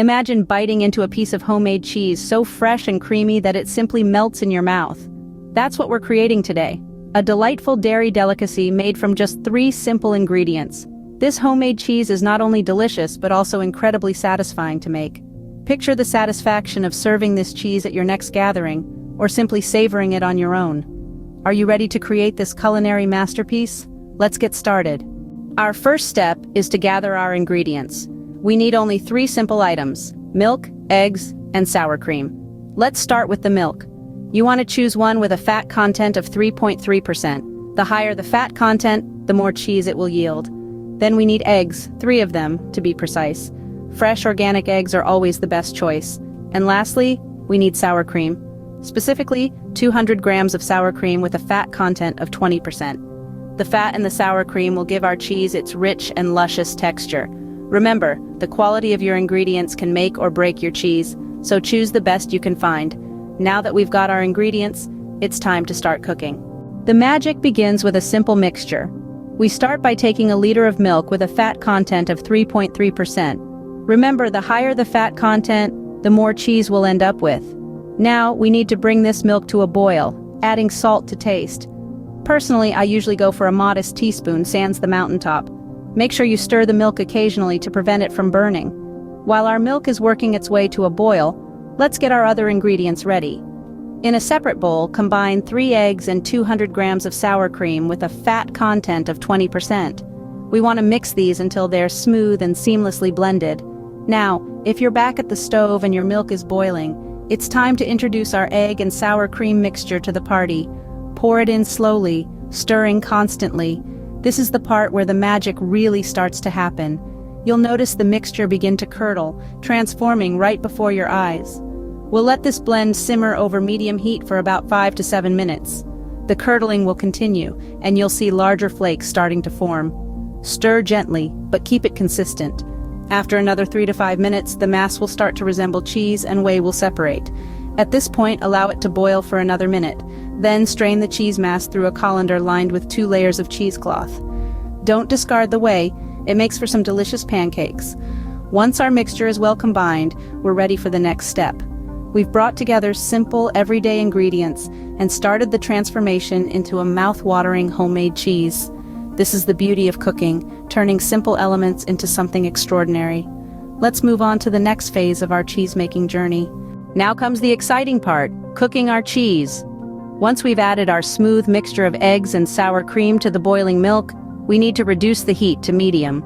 Imagine biting into a piece of homemade cheese so fresh and creamy that it simply melts in your mouth. That's what we're creating today. A delightful dairy delicacy made from just 3 simple ingredients. This homemade cheese is not only delicious but also incredibly satisfying to make. Picture the satisfaction of serving this cheese at your next gathering, or simply savoring it on your own. Are you ready to create this culinary masterpiece? Let's get started. Our first step is to gather our ingredients. We need only 3 simple items: milk, eggs, and sour cream. Let's start with the milk. You want to choose one with a fat content of 3.3%. The higher the fat content, the more cheese it will yield. Then we need eggs, 3 of them, to be precise. Fresh organic eggs are always the best choice. And lastly, we need sour cream. Specifically, 200 grams of sour cream with a fat content of 20%. The fat in the sour cream will give our cheese its rich and luscious texture. Remember, the quality of your ingredients can make or break your cheese, so choose the best you can find. Now that we've got our ingredients, it's time to start cooking. The magic begins with a simple mixture. We start by taking a liter of milk with a fat content of 3.3%. Remember, the higher the fat content, the more cheese we'll end up with. Now, we need to bring this milk to a boil, adding salt to taste. Personally, I usually go for a modest teaspoon, sans the mountaintop. Make sure you stir the milk occasionally to prevent it from burning. While our milk is working its way to a boil, let's get our other ingredients ready. In a separate bowl, combine 3 eggs and 200 grams of sour cream with a fat content of 20%. We want to mix these until they're smooth and seamlessly blended. Now, if you're back at the stove and your milk is boiling, it's time to introduce our egg and sour cream mixture to the party. Pour it in slowly, stirring constantly. This is the part where the magic really starts to happen. You'll notice the mixture begin to curdle, transforming right before your eyes. We'll let this blend simmer over medium heat for about 5 to 7 minutes. The curdling will continue, and you'll see larger flakes starting to form. Stir gently, but keep it consistent. After another 3 to 5 minutes, the mass will start to resemble cheese and whey will separate. At this point, allow it to boil for another minute. Then strain the cheese mass through a colander lined with 2 layers of cheesecloth. Don't discard the whey, it makes for some delicious pancakes. Once our mixture is well combined, we're ready for the next step. We've brought together simple, everyday ingredients and started the transformation into a mouth-watering homemade cheese. This is the beauty of cooking, turning simple elements into something extraordinary. Let's move on to the next phase of our cheese-making journey. Now comes the exciting part, cooking our cheese. Once we've added our smooth mixture of eggs and sour cream to the boiling milk, we need to reduce the heat to medium.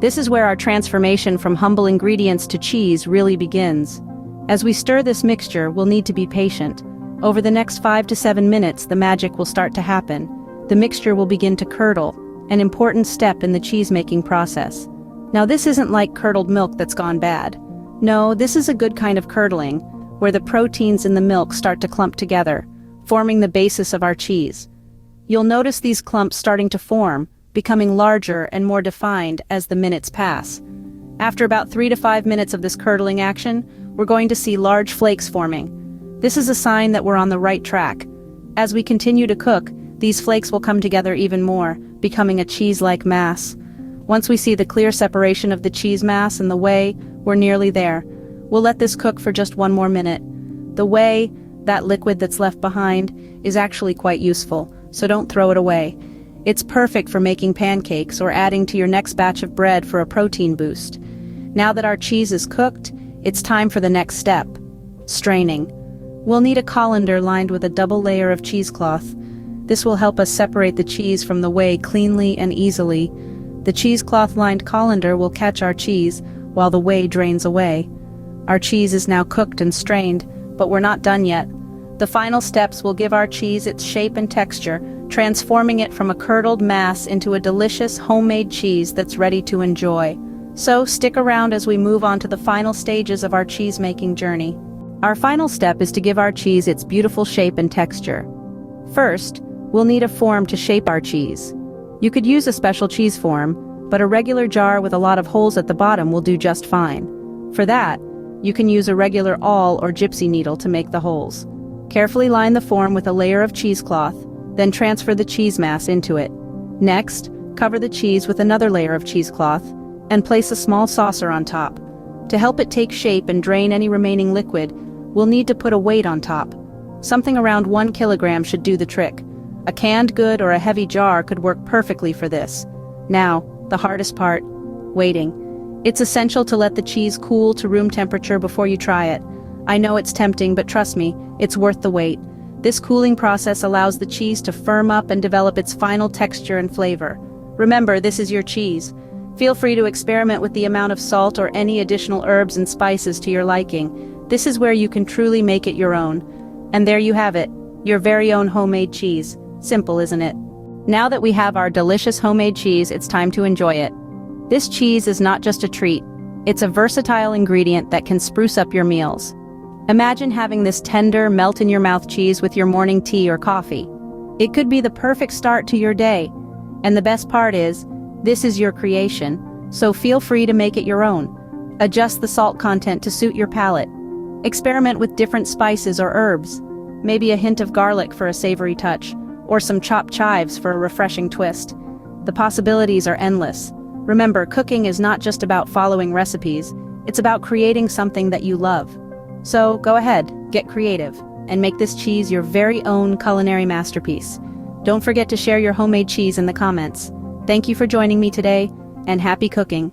This is where our transformation from humble ingredients to cheese really begins. As we stir this mixture, we'll need to be patient. Over the next 5 to 7 minutes, the magic will start to happen. The mixture will begin to curdle, an important step in the cheese-making process. Now, this isn't like curdled milk that's gone bad. No, this is a good kind of curdling, where the proteins in the milk start to clump together, forming the basis of our cheese. You'll notice these clumps starting to form, becoming larger and more defined as the minutes pass. After about 3 to 5 minutes of this curdling action, we're going to see large flakes forming. This is a sign that we're on the right track. As we continue to cook, these flakes will come together even more, becoming a cheese-like mass. Once we see the clear separation of the cheese mass and the whey, we're nearly there. We'll let this cook for just 1 more minute. The whey, that liquid that's left behind, is actually quite useful, so don't throw it away. It's perfect for making pancakes or adding to your next batch of bread for a protein boost. Now that our cheese is cooked, it's time for the next step, straining. We'll need a colander lined with a double layer of cheesecloth. This will help us separate the cheese from the whey cleanly and easily. The cheesecloth-lined colander will catch our cheese while the whey drains away. Our cheese is now cooked and strained, but we're not done yet. The final steps will give our cheese its shape and texture, transforming it from a curdled mass into a delicious homemade cheese that's ready to enjoy. So stick around as we move on to the final stages of our cheese-making journey. Our final step is to give our cheese its beautiful shape and texture. First, we'll need a form to shape our cheese. You could use a special cheese form, but a regular jar with a lot of holes at the bottom will do just fine. For that, you can use a regular awl or gypsy needle to make the holes. Carefully line the form with a layer of cheesecloth, then transfer the cheese mass into it. Next, cover the cheese with another layer of cheesecloth, and place a small saucer on top. To help it take shape and drain any remaining liquid, we'll need to put a weight on top. Something around 1 kilogram should do the trick. A canned good or a heavy jar could work perfectly for this. Now, the hardest part, waiting. It's essential to let the cheese cool to room temperature before you try it. I know it's tempting, but trust me, it's worth the wait. This cooling process allows the cheese to firm up and develop its final texture and flavor. Remember, this is your cheese. Feel free to experiment with the amount of salt or any additional herbs and spices to your liking. This is where you can truly make it your own. And there you have it, your very own homemade cheese. Simple, isn't it? Now that we have our delicious homemade cheese, it's time to enjoy it. This cheese is not just a treat, it's a versatile ingredient that can spruce up your meals. Imagine having this tender, melt-in-your-mouth cheese with your morning tea or coffee. It could be the perfect start to your day. And the best part is, this is your creation, so feel free to make it your own. Adjust the salt content to suit your palate. Experiment with different spices or herbs. Maybe a hint of garlic for a savory touch, or some chopped chives for a refreshing twist. The possibilities are endless. Remember, cooking is not just about following recipes, it's about creating something that you love. So go ahead, get creative, and make this cheese your very own culinary masterpiece. Don't forget to share your homemade cheese in the comments. Thank you for joining me today, and happy cooking.